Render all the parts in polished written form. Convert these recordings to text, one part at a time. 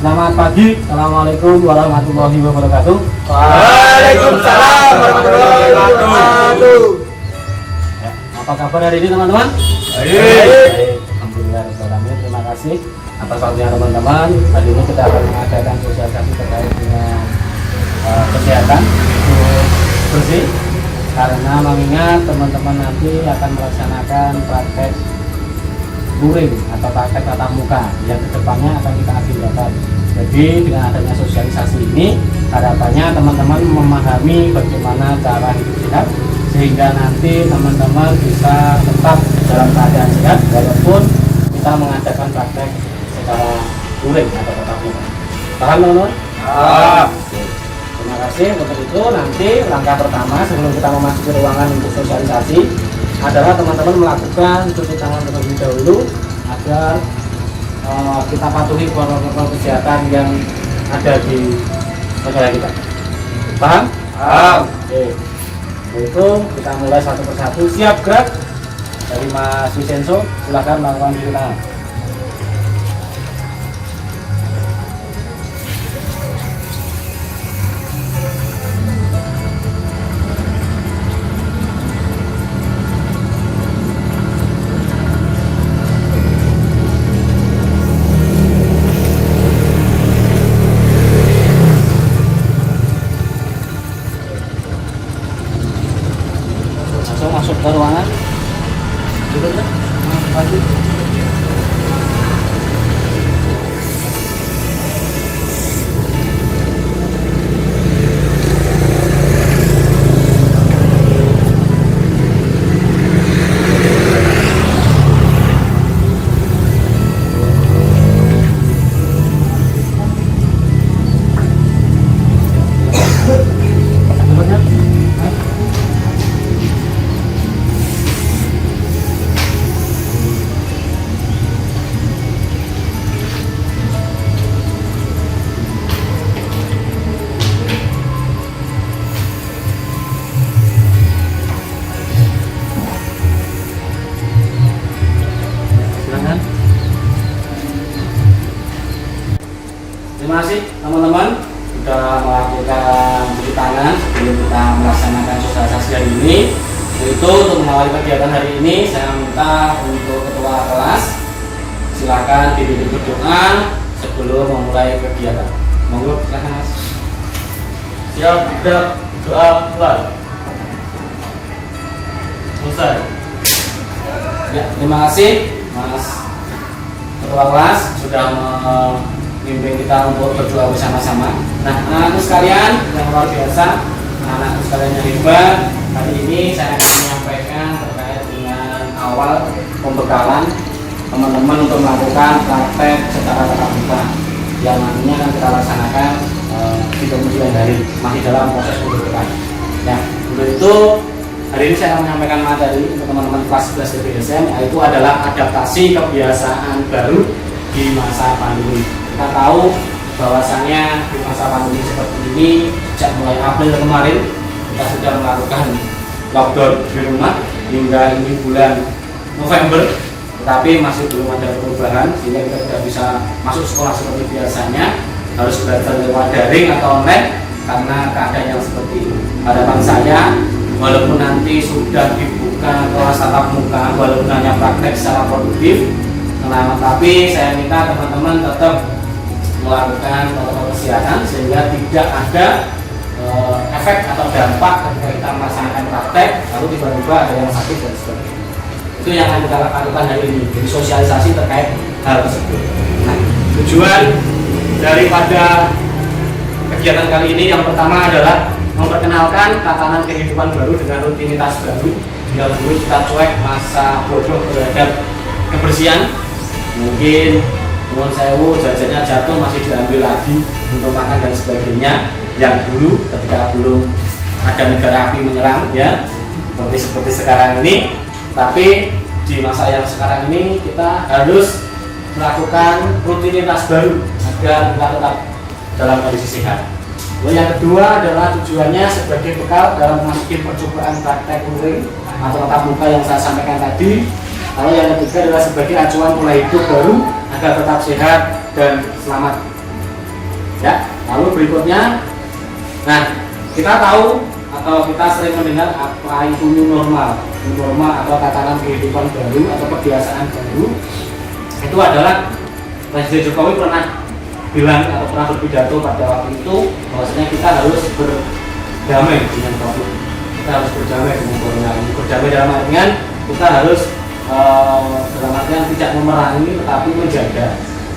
Selamat pagi. Assalamualaikum warahmatullahi wabarakatuh. Waalaikumsalam warahmatullahi wabarakatuh. Ya, apa kabar hari ini teman-teman? Baik. Alhamdulillah. Terima kasih atas waktunya teman-teman. Hari ini kita akan mengadakan sosialisasi terkait dengan kesehatan bersih. Karena mengingat teman-teman nanti akan melaksanakan praktek luring atau praktek tatap muka yang kedepannya akan kita agendakan. Jadi dengan adanya sosialisasi ini, harapannya teman-teman memahami bagaimana cara hidup sehat, sehingga nanti teman-teman bisa tetap dalam keadaan sehat walaupun kita mengadakan praktek secara luring atau tatap muka. Paham teman-teman? Terima kasih. Untuk itu nanti langkah pertama sebelum kita memasuki ruangan untuk sosialisasi adalah teman-teman melakukan cuci tangan terlebih dahulu agar kita patuhi protokol kesehatan yang ada di negara kita. Paham? Paham. Oke. Itu kita mulai satu persatu. Siap gerak? Dari Mas Vicenzo, silakan melakukan cuci tangan. Masuk ke ruangan. Terima kasih teman-teman sudah melakukan cuci tangan sebelum kita melaksanakan sosialisasi hari ini. Itu untuk mengawali kegiatan hari ini, saya minta untuk ketua kelas silakan dipimpin berdoa sebelum memulai kegiatan. Monggo silakan Mas. Siap, tidak doa mulai. Selesai. Ya, terima kasih Mas ketua kelas sudah memimpin kita untuk berdoa bersama-sama. Nah, anak-anakku sekalian yang luar biasa, anak-anakku sekalian yang hebat, hari ini saya akan menyampaikan terkait dengan awal pembekalan teman-teman untuk melakukan praktek secara tatap muka yang nantinya akan kita laksanakan di kemudian hari, masih dalam proses pembentukan. Ya, untuk itu hari ini saya akan menyampaikan materi untuk teman-teman kelas 11 BPSM, yaitu adalah adaptasi kebiasaan baru di masa pandemi. Kita tahu bahwasannya di masa pandemi seperti ini, sejak mulai April kemarin kita sudah melakukan lockdown di rumah hingga ini bulan November, tetapi masih belum ada perubahan sehingga kita tidak bisa masuk sekolah seperti biasanya, harus belajar lewat daring atau online karena keadaan yang seperti ini. Harapan saya, walaupun nanti sudah dibuka kelas tatap muka, walaupun hanya praktek secara produktif, tapi saya minta teman-teman tetap melakukan protokol kesehatan sehingga tidak ada efek atau dampak ketika kita melaksanakan praktek lalu tiba-tiba ada yang sakit dan sebagainya. Itu yang akan kita lakukan hari ini, jadi sosialisasi terkait hal tersebut. Nah, tujuan daripada kegiatan kali ini yang pertama adalah memperkenalkan tatanan kehidupan baru dengan rutinitas baru. Yang dulu kita cuek masa bodoh terhadap kebersihan, mungkin nuwun sewu jajannya jatuh masih diambil lagi untuk makan dan sebagainya, yang dulu ketika belum ada negara api menyerang ya seperti sekarang ini. Tapi di masa yang sekarang ini kita harus melakukan rutinitas baru agar kita tetap dalam kondisi sehat. Lalu yang kedua adalah tujuannya sebagai bekal dalam memasuki percobaan praktek luring atau tatap muka yang saya sampaikan tadi. Lalu yang ketiga adalah sebagai acuan pola hidup baru agar tetap sehat dan selamat Ya, lalu berikutnya, nah kita tahu atau kita sering mendengar apa itu new normal. New normal atau tatanan kehidupan baru atau kebiasaan baru itu adalah Presiden Jokowi pernah bilang atau pernah berpidato pada waktu itu bahwasanya kita harus berdamai dengan COVID. Kita harus berdamai dengan corona ini. Berdamai dalam artian kita harus dalam artian tidak memerangi tetapi menjaga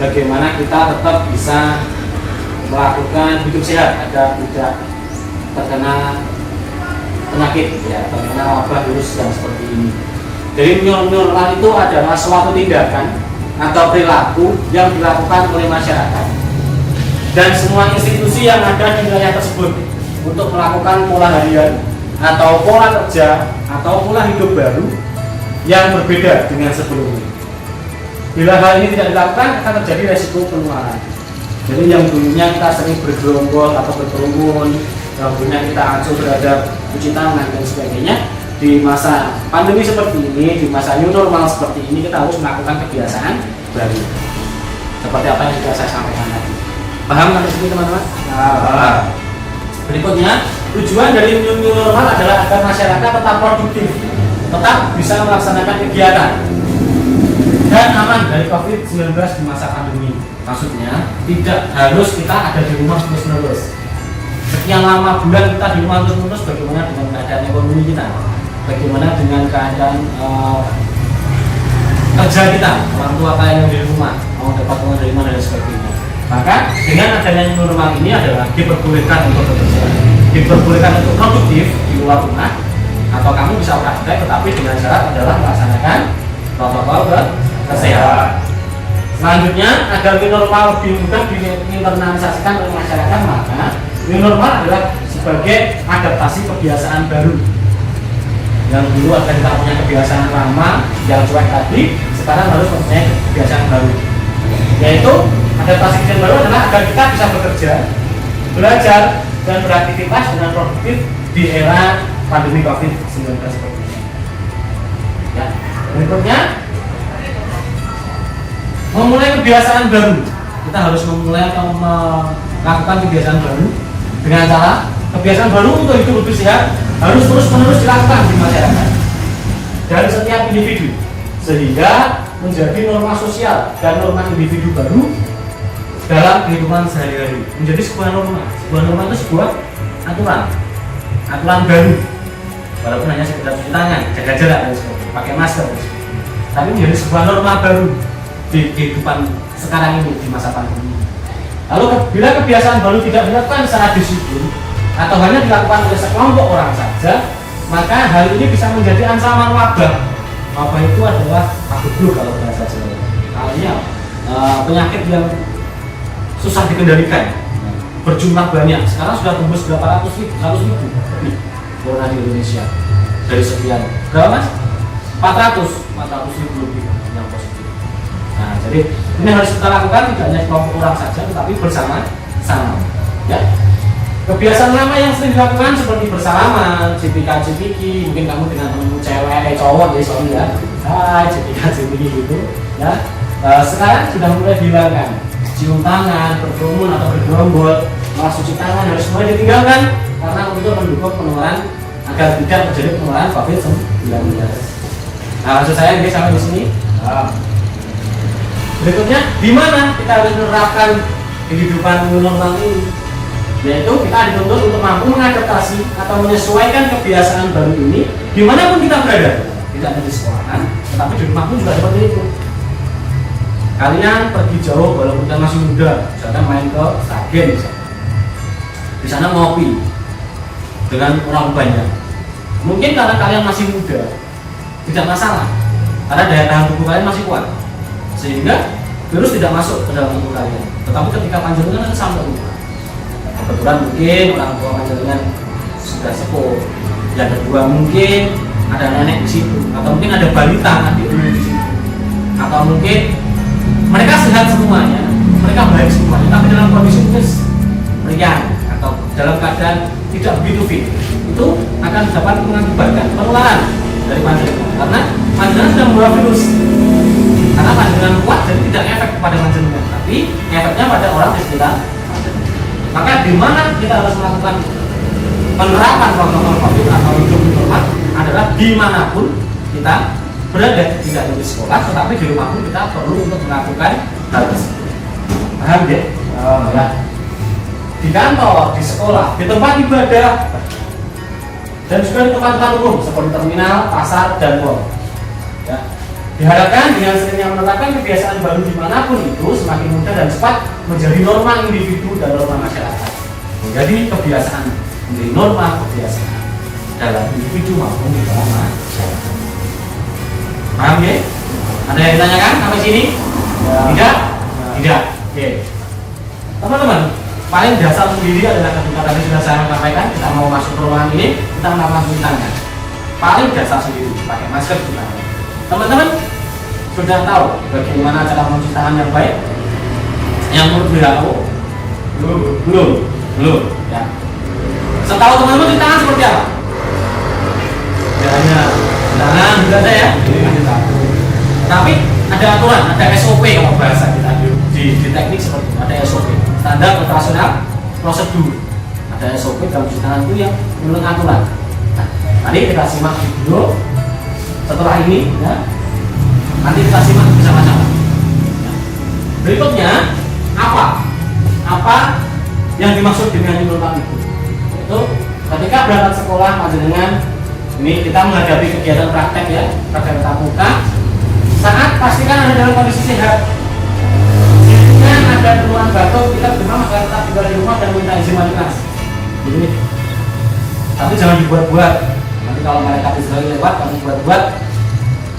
bagaimana kita tetap bisa melakukan hidup sehat agar tidak terkena penyakit ya, terkena wabah virus yang seperti ini. Jadi new normal itu adalah suatu tindakan atau perilaku yang dilakukan oleh masyarakat dan semua institusi yang ada di wilayah tersebut untuk melakukan pola harian atau pola kerja atau pola hidup baru yang berbeda dengan sebelumnya. Bila hal ini tidak dilakukan akan terjadi resiko penularan. Jadi yang dulunya kita sering bergerombol atau berkerumun, yang dulunya kita acuh terhadap cuci tangan dan sebagainya, di masa pandemi seperti ini, di masa new normal seperti ini kita harus melakukan kebiasaan baru. Seperti apa yang sudah saya sampaikan tadi. Paham kan di sini teman-teman? Nah, berikutnya tujuan dari new normal adalah agar masyarakat tetap produktif, tetap bisa melaksanakan kegiatan dan aman dari COVID-19 di masa pandemi. Maksudnya tidak harus kita ada di rumah terus-menerus. Sekian lama bulan kita di rumah terus-menerus, bagaimana dengan keadaan ekonomi kita? Bagaimana dengan keadaan kerja kita, orang tua kalian yang di rumah mau dapat uang dari mana dan sebagainya. Maka dengan adanya new normal ini adalah diperbolehkan untuk bekerja, diperbolehkan untuk produktif di luar rumah, atau kamu bisa praktek tetapi dengan syarat adalah melaksanakan protokol kesehatan. Selanjutnya, agar new normal lebih mudah diinternalisasikan oleh masyarakat, maka new normal adalah sebagai adaptasi kebiasaan baru. Yang dulu akan kita punya kebiasaan lama yang cuek tadi, sekarang harus mempunyai kebiasaan baru. Yaitu adaptasi kebiasaan baru adalah agar kita bisa bekerja, belajar, dan beraktivitas dengan produktif di era pandemi COVID-19 seperti ini. Ya. Berikutnya, memulai kebiasaan baru. Kita harus memulai atau melakukan kebiasaan baru dengan cara kebiasaan baru untuk hidup lebih sehat harus terus-menerus dilakukan di masyarakat dan setiap individu sehingga menjadi norma sosial dan norma individu baru dalam kehidupan sehari-hari, menjadi sebuah norma. Sebuah norma itu sebuah aturan baru, walaupun hanya sekedar cuci tangan, jaga jarak dan sebagainya, pakai masker, tapi menjadi sebuah norma baru di kehidupan sekarang ini di masa pandemi. Lalu bila kebiasaan baru tidak dilakukan secara disiplin atau hanya dilakukan oleh sekelompok orang saja, maka hal ini bisa menjadi ancaman wabah. Wabah itu adalah flu kalau bahasa Jawa. Artinya penyakit yang susah dikendalikan, berjumlah banyak. Sekarang sudah tembus 100 ribu corona di Indonesia dari sekian. Berapa mas? 400 ribu lebih yang positif. Nah, jadi ini harus kita lakukan tidak hanya kelompok orang saja, tetapi bersama-sama. Ya. Kebiasaan lama yang sering dilakukan seperti bersalaman, cipika-cipiki, mungkin kamu dengan temanmu cewek, cowok, ya sorry ya, hai cipika-cipiki gitu, ya. Sekarang sudah mulai dihilangkan, cium tangan, berkerumun atau bergerombol, malah cuci tangan harus mulai ditinggalkan karena untuk mendukung penularan agar tidak terjadi penularan COVID-19. Nah, maksud saya ini sampai di sini. Berikutnya, di mana kita harus menerapkan kehidupan new normal ini? Yaitu kita dituntut untuk mampu mengadaptasi atau menyesuaikan kebiasaan baru ini dimanapun kita berada, tidak hanya di sekolahan, tetapi di rumah pun juga seperti itu. Kalian pergi jauh walaupun kalian masih muda, misalkan main ke Sragen di sana ngopi dengan orang banyak. Mungkin karena kalian masih muda, tidak masalah, karena daya tahan tubuh kalian masih kuat, sehingga virus tidak masuk ke dalam tubuh kalian. Tetapi ketika panjenengan sampai rumah, kebetulan mungkin orang tua panjenengan sudah sepuh, yang kedua mungkin ada nenek di situ, atau mungkin ada balita adik di situ, atau mungkin mereka sehat semuanya, mereka baik semuanya, tapi dalam kondisi meriang atau dalam keadaan tidak begitu fit, itu akan dapat mengakibatkan penularan dari panjenengan, karena panjenengan sudah membawa virus. Karena panjenengan kuat jadi tidak efek kepada panjenengan, tapi efeknya pada orang di sekitar panjenengan. Maka di mana kita harus melakukan penerapan protokol COVID atau hidup normal adalah dimanapun kita berada, tidak hanya di sekolah, tetapi di rumah pun kita perlu untuk melakukan hal tersebut. Paham ya? Ya. Di kantor, di sekolah, di tempat ibadah, dan juga di tempat-tempat umum seperti terminal, pasar, dan mall. Ya. Diharapkan dengan seringnya menerapkan kebiasaan baru dimanapun itu semakin mudah dan cepat menjadi norma individu dan norma masyarakat. Menjadi kebiasaan, menjadi norma kebiasaan dalam individu maupun di dalam masyarakat. Paham ya? Ada yang ditanyakan sampai sini? Ya. Tidak? Ya. Tidak. Oke. Teman-teman, paling dasar sendiri adalah ketika tadi sudah saya sampaikan, kita mau masuk ke ruangan ini, kita melakukan cuci tangan. Paling dasar sendiri, pakai masker di tangan. Teman-teman sudah tahu bagaimana cara mencuci tangan yang baik? Yang menurut WHO? Belum. Ya. Setahu teman-teman cuci tangan seperti apa? Ya, hanya tangan juga ada ya. Tapi ada aturan, ada SOP kalau bahasa kita di teknik seperti itu. Ada SOP, standar operasional prosedur. Ada SOP dalam cuci tangan itu yang menurut aturan. Nah, tadi kita simak video setelah ini, ya. Nanti kita simak bersama-sama. Berikutnya apa yang dimaksud dengan new normal itu? Yaitu ketika berangkat sekolah panjenengan ini kita menghadapi kegiatan praktek ya, praktek tatap muka. Saat pastikan Anda dalam kondisi sehat. Jika ada keluhan batuk, kita bersama agar tetap tinggal di rumah dan minta izin wali kelas. Ini. Tapi jangan dibuat-buat. Nanti kalau mereka bisa lewat, kamu buat-buat,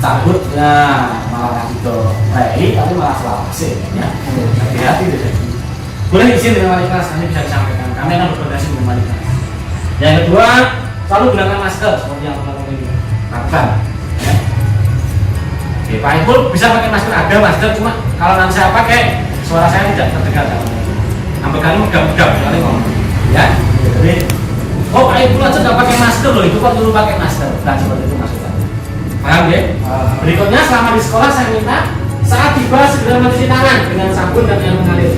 cabut, nah malah gitu. Tapi malah salah sih, ya. Hati-hati deh. Boleh izin dengan wali kelas, nanti bisa disampaikan. Kami akan berkoordinasi dengan wali kelas. Yang kedua, selalu gunakan masker seperti yang teman-teman ini lakukan. Ya. Oke, Pak Ipul bisa pakai masker, ada masker, cuma kalau nanti saya pakai suara saya tidak terdengar. Sampai kali megap-megap kali ngomong, ya. Jadi, oh Pak Ipul aja nggak pakai masker loh, itu kok dulu pakai masker, dan seperti itu maksudnya. Paham ya? Berikutnya selama di sekolah saya minta saat tiba segera mencuci tangan dengan sabun dan air mengalir.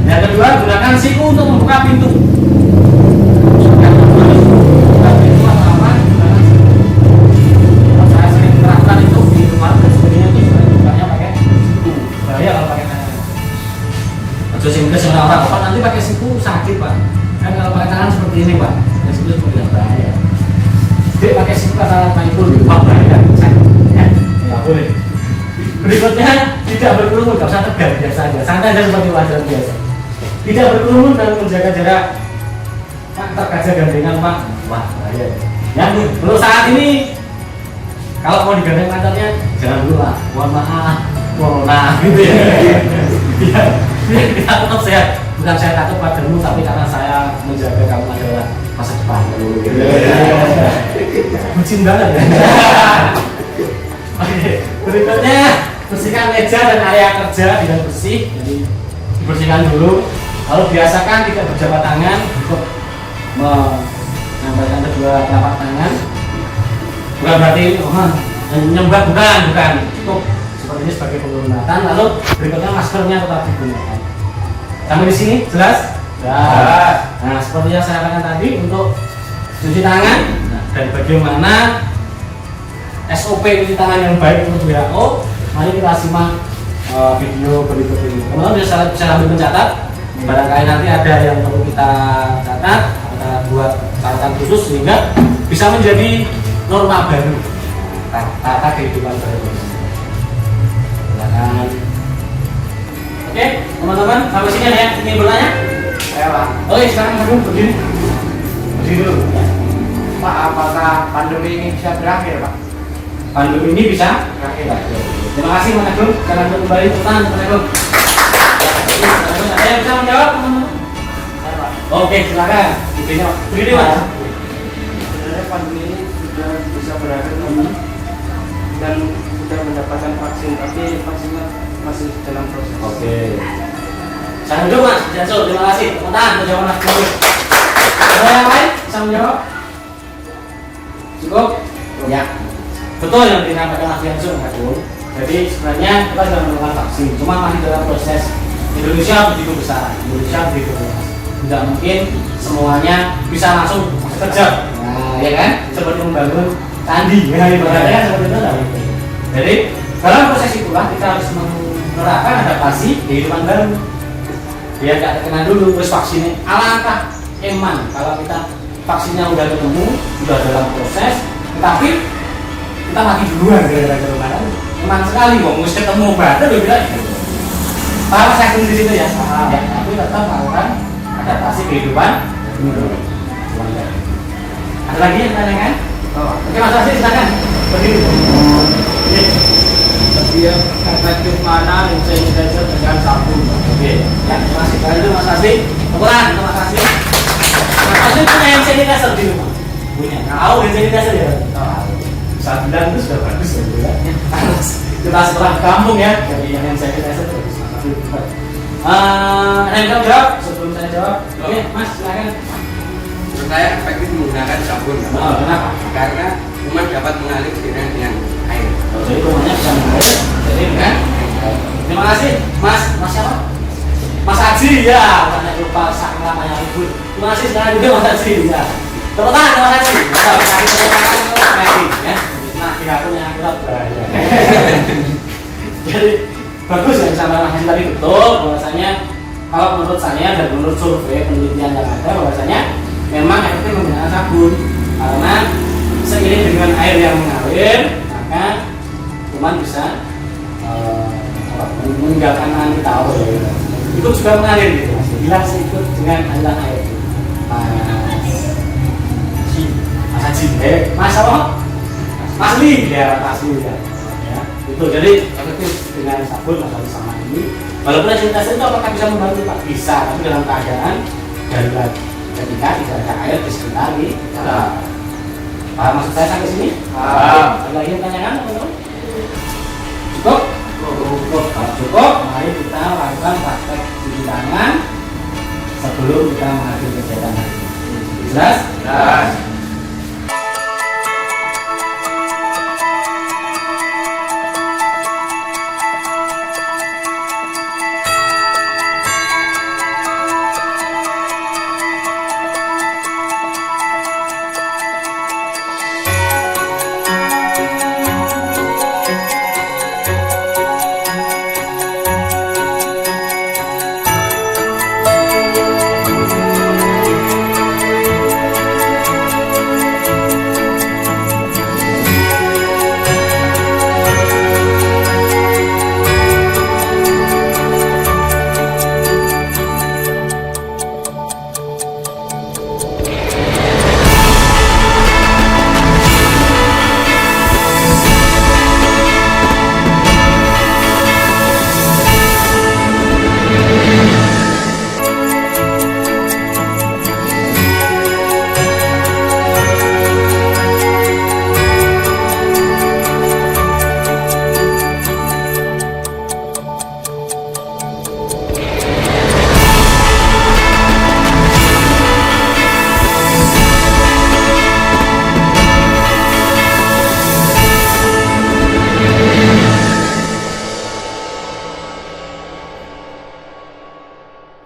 Yang kedua, gunakan siku untuk membuka pintu. Sehingga seorang Pak nanti pakai siku sakit Pak. Kan kalau pakai tangan seperti ini Pak, ya siku seperti ini bahaya. Jadi pakai siku kata Pak Ipul Pak bahaya. Ya, nggak boleh. Berikutnya tidak berkerumun, nggak usah tegang biasa aja, santai aja seperti wajar biasa. Tidak berkerumun dan menjaga jarak. Pak terkaca gandengan Pak, wah bahaya. Yang untuk saat ini kalau mau digandeng pacarnya jangan dulu lah, mohon maaf, corona gitu ya. Kita tetap sehat, bukan saya takut padamu, tapi karena saya menjaga kamu adalah masa depan. Bucin banget ya. Oke, berikutnya bersihkan meja dan area kerja dengan bersih, jadi dibersihkan dulu. Lalu biasakan tidak berjabat tangan untuk menyampaikan kedua telapak tangan. Bukan berarti nyembah, bukan. Cukup seperti ini sebagai penghormatan. Lalu berikutnya maskernya tetap digunakan. Sampai di sini jelas? Jelas. Nah, seperti yang saya katakan tadi untuk cuci tangan, dan bagaimana SOP cuci tangan yang baik untuk WHO, mari kita simak video berikut ini. Teman-teman bisa sambil mencatat. Barangkali nanti ada yang perlu kita catat, kita buat catatan khusus sehingga bisa menjadi norma baru, tata kehidupan baru. Silakan. Oke, teman-teman, sampai sini ada yang ingin bertanya? Saya Pak. Oke, sekarang kamu berdiri. Berdiri dulu. Pak, apakah pandemi ini bisa berakhir Pak? Pandemi ini bisa berakhir. Terima kasih Mas Agung. Sekarang kembali teman Mas Agung. Ada yang bisa menjawab teman-teman? Saya Pak. Oke, silakan. Idenya berdiri Mas. Sebenarnya pandemi ini sudah bisa berakhir teman, dan sudah mendapatkan vaksin, tapi vaksinnya masih dalam proses. Oke. Saya dulu Mas Jansul, terima kasih. Tepuk tangan untuk jawaban Mas Agung. Ada yang lain bisa menjawab? Cukup? Ya. Betul yang disampaikan Mas Jansul, Mas Agung. Jadi sebenarnya kita sudah melakukan vaksin, cuma masih dalam proses Indonesia begitu besar, Indonesia begitu luas. Tidak mungkin semuanya bisa langsung kerja. Nah, ya kan? Seperti membangun candi, ya ibaratnya seperti itu. Jadi dalam proses itulah kita harus menerapkan adaptasi kehidupan baru. Biar tidak terkena dulu, terus vaksinnya. Alangkah eman kalau kita vaksinnya udah ketemu, udah dalam proses, tetapi kita mati duluan gara-gara kemarin. Eman sekali, kok mesti ketemu baru udah bilang. Paham Mas Agung di situ ya? Ya, tapi tetap melakukan adaptasi kehidupan. Ada lagi yang tanyakan? Oh, oke Mas Asri silakan. Berdiri. Dia efektif mana hand sanitizer dengan sabun? Oke, ya terima kasih. Kalau itu Mas Asri, kebetulan itu Mas Asri. Mas Asri punya hand sanitizer di rumah? Punya. Tahu hand sanitizer ya? Tahu. Sabulan itu sudah bagus ya. Kita setelah kampung ya, jadi hand sanitizer bagus. Ada yang jawab sebelum saya jawab? Oke, Mas silakan. Menurut saya efektif menggunakan sabun. Oh, kenapa? Karena kuman dapat mengalir dengan air. Jadi rumahnya bisa mengalir, jadi kan? Terima kasih, Mas siapa? Mas Haji ya, karena lupa saking lamanya ribut. Terima kasih sekali juga Mas Haji ya. Tepuk tangan Mas Haji. Ya. Nah, tidak punya akurat bahaya. Jadi bagus yang sama Mas Haji tadi betul bahwasanya kalau menurut saya dan menurut survei penelitian yang ada bahwasanya memang efektif menggunakan sabun karena seiring dengan air yang mengalir maka kuman bisa meninggalkan nanti tahu ya. Ikut juga mengalir gitu Mas. Bila ikut dengan aliran air. Mas Haji, Mas apa? Mas Li ya, Mas Li ya. Itu jadi efektif dengan sabun masalah sama ini. Walaupun sanitizer itu apakah bisa membantu Pak? Bisa, tapi dalam keadaan darurat ketika tidak ada air di sekitar kita. Paham maksud saya sampai sini? Paham. Ada lagi yang tanyakan teman-teman? Cukup? Cukup. Kalau cukup, mari kita lakukan praktek cuci tangan sebelum kita mengakhiri kegiatan. Jelas? Jelas.